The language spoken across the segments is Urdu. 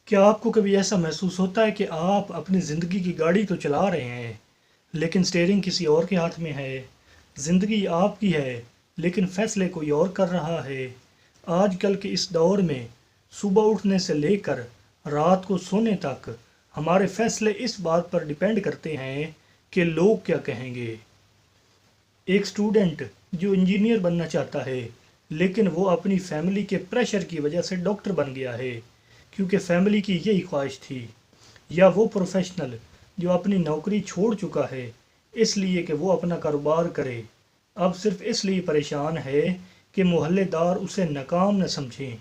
کیا آپ کو کبھی ایسا محسوس ہوتا ہے کہ آپ اپنی زندگی کی گاڑی تو چلا رہے ہیں لیکن سٹیئرنگ کسی اور کے ہاتھ میں ہے؟ زندگی آپ کی ہے لیکن فیصلے کوئی اور کر رہا ہے۔ آج کل کے اس دور میں صبح اٹھنے سے لے کر رات کو سونے تک ہمارے فیصلے اس بات پر ڈیپینڈ کرتے ہیں کہ لوگ کیا کہیں گے۔ ایک سٹوڈنٹ جو انجینئر بننا چاہتا ہے لیکن وہ اپنی فیملی کے پریشر کی وجہ سے ڈاکٹر بن گیا ہے کیونکہ فیملی کی یہی خواہش تھی، یا وہ پروفیشنل جو اپنی نوکری چھوڑ چکا ہے اس لیے کہ وہ اپنا کاروبار کرے، اب صرف اس لیے پریشان ہے کہ محلے دار اسے ناکام نہ سمجھیں۔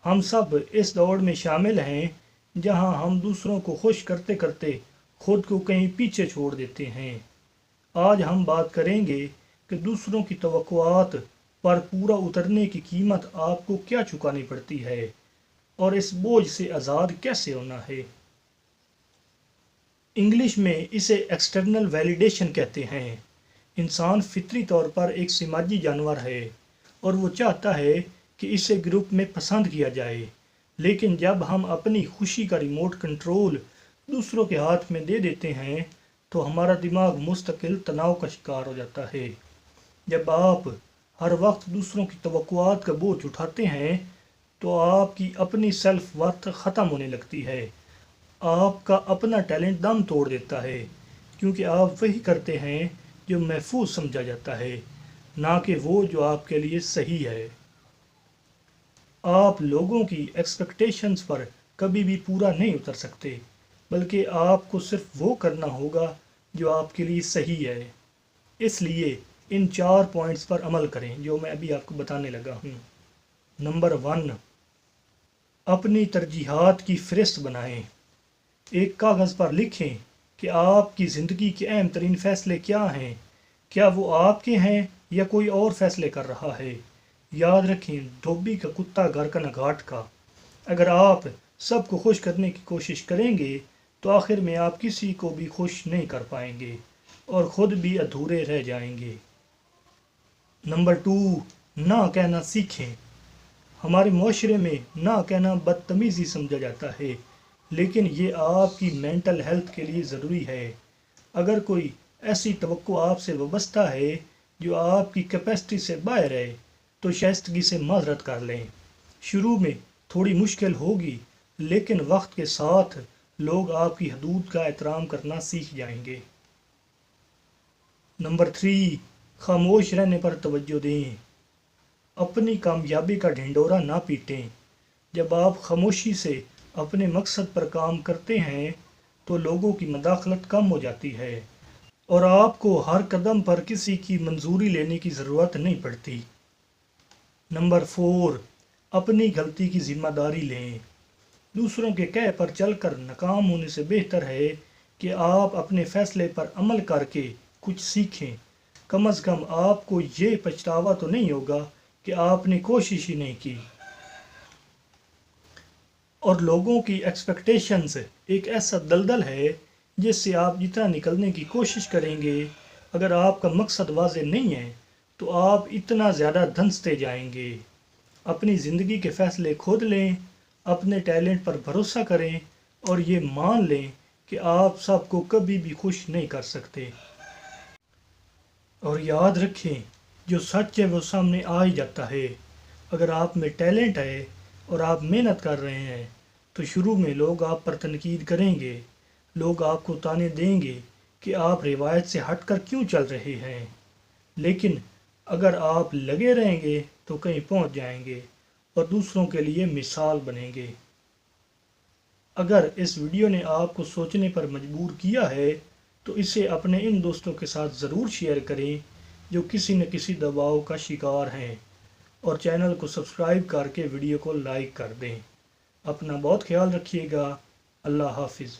ہم سب اس دوڑ میں شامل ہیں جہاں ہم دوسروں کو خوش کرتے کرتے خود کو کہیں پیچھے چھوڑ دیتے ہیں۔ آج ہم بات کریں گے کہ دوسروں کی توقعات پر پورا اترنے کی قیمت آپ کو کیا چکانی پڑتی ہے اور اس بوجھ سے آزاد کیسے ہونا ہے۔ انگلش میں اسے ایکسٹرنل ویلیڈیشن کہتے ہیں۔ انسان فطری طور پر ایک سماجی جانور ہے اور وہ چاہتا ہے کہ اسے گروپ میں پسند کیا جائے، لیکن جب ہم اپنی خوشی کا ریموٹ کنٹرول دوسروں کے ہاتھ میں دے دیتے ہیں تو ہمارا دماغ مستقل تناؤ کا شکار ہو جاتا ہے۔ جب آپ ہر وقت دوسروں کی توقعات کا بوجھ اٹھاتے ہیں تو آپ کی اپنی سیلف ورتھ ختم ہونے لگتی ہے، آپ کا اپنا ٹیلنٹ دم توڑ دیتا ہے، کیونکہ آپ وہی کرتے ہیں جو محفوظ سمجھا جاتا ہے، نہ کہ وہ جو آپ کے لیے صحیح ہے۔ آپ لوگوں کی ایکسپیکٹیشنز پر کبھی بھی پورا نہیں اتر سکتے، بلکہ آپ کو صرف وہ کرنا ہوگا جو آپ کے لیے صحیح ہے۔ اس لیے ان 4 پوائنٹس پر عمل کریں جو میں ابھی آپ کو بتانے لگا ہوں۔ نمبر 1، اپنی ترجیحات کی فہرست بنائیں۔ ایک کاغذ پر لکھیں کہ آپ کی زندگی کے اہم ترین فیصلے کیا ہیں، کیا وہ آپ کے ہیں یا کوئی اور فیصلے کر رہا ہے۔ یاد رکھیں، دھوبی کا کتا گھر کا نہ گھاٹ کا۔ اگر آپ سب کو خوش کرنے کی کوشش کریں گے تو آخر میں آپ کسی کو بھی خوش نہیں کر پائیں گے اور خود بھی ادھورے رہ جائیں گے۔ نمبر 2، نہ کہنا سیکھیں۔ ہمارے معاشرے میں نہ کہنا بدتمیزی سمجھا جاتا ہے، لیکن یہ آپ کی مینٹل ہیلتھ کے لیے ضروری ہے۔ اگر کوئی ایسی توقع آپ سے وابستہ ہے جو آپ کی کیپیسٹی سے باہر ہے تو شائستگی سے معذرت کر لیں۔ شروع میں تھوڑی مشکل ہوگی، لیکن وقت کے ساتھ لوگ آپ کی حدود کا احترام کرنا سیکھ جائیں گے۔ نمبر 3، خاموش رہنے پر توجہ دیں۔ اپنی کامیابی کا ڈھنڈورا نہ پیٹیں۔ جب آپ خاموشی سے اپنے مقصد پر کام کرتے ہیں تو لوگوں کی مداخلت کم ہو جاتی ہے اور آپ کو ہر قدم پر کسی کی منظوری لینے کی ضرورت نہیں پڑتی۔ نمبر 4، اپنی غلطی کی ذمہ داری لیں۔ دوسروں کے کہے پر چل کر ناکام ہونے سے بہتر ہے کہ آپ اپنے فیصلے پر عمل کر کے کچھ سیکھیں۔ کم از کم آپ کو یہ پچھتاوا تو نہیں ہوگا کہ آپ نے کوشش ہی نہیں کی۔ اور لوگوں کی ایکسپیکٹیشنز ایک ایسا دلدل ہے جس سے آپ جتنا نکلنے کی کوشش کریں گے، اگر آپ کا مقصد واضح نہیں ہے تو آپ اتنا زیادہ دھنستے جائیں گے۔ اپنی زندگی کے فیصلے خود لیں، اپنے ٹیلنٹ پر بھروسہ کریں اور یہ مان لیں کہ آپ سب کو کبھی بھی خوش نہیں کر سکتے۔ اور یاد رکھیں، جو سچ ہے وہ سامنے آ ہی جاتا ہے۔ اگر آپ میں ٹیلنٹ ہے اور آپ محنت کر رہے ہیں تو شروع میں لوگ آپ پر تنقید کریں گے، لوگ آپ کو تانے دیں گے کہ آپ روایت سے ہٹ کر کیوں چل رہے ہیں، لیکن اگر آپ لگے رہیں گے تو کہیں پہنچ جائیں گے اور دوسروں کے لیے مثال بنیں گے۔ اگر اس ویڈیو نے آپ کو سوچنے پر مجبور کیا ہے تو اسے اپنے ان دوستوں کے ساتھ ضرور شیئر کریں جو کسی نہ کسی دباؤ کا شکار ہیں، اور چینل کو سبسکرائب کر کے ویڈیو کو لائک کر دیں۔ اپنا بہت خیال رکھیے گا۔ اللہ حافظ۔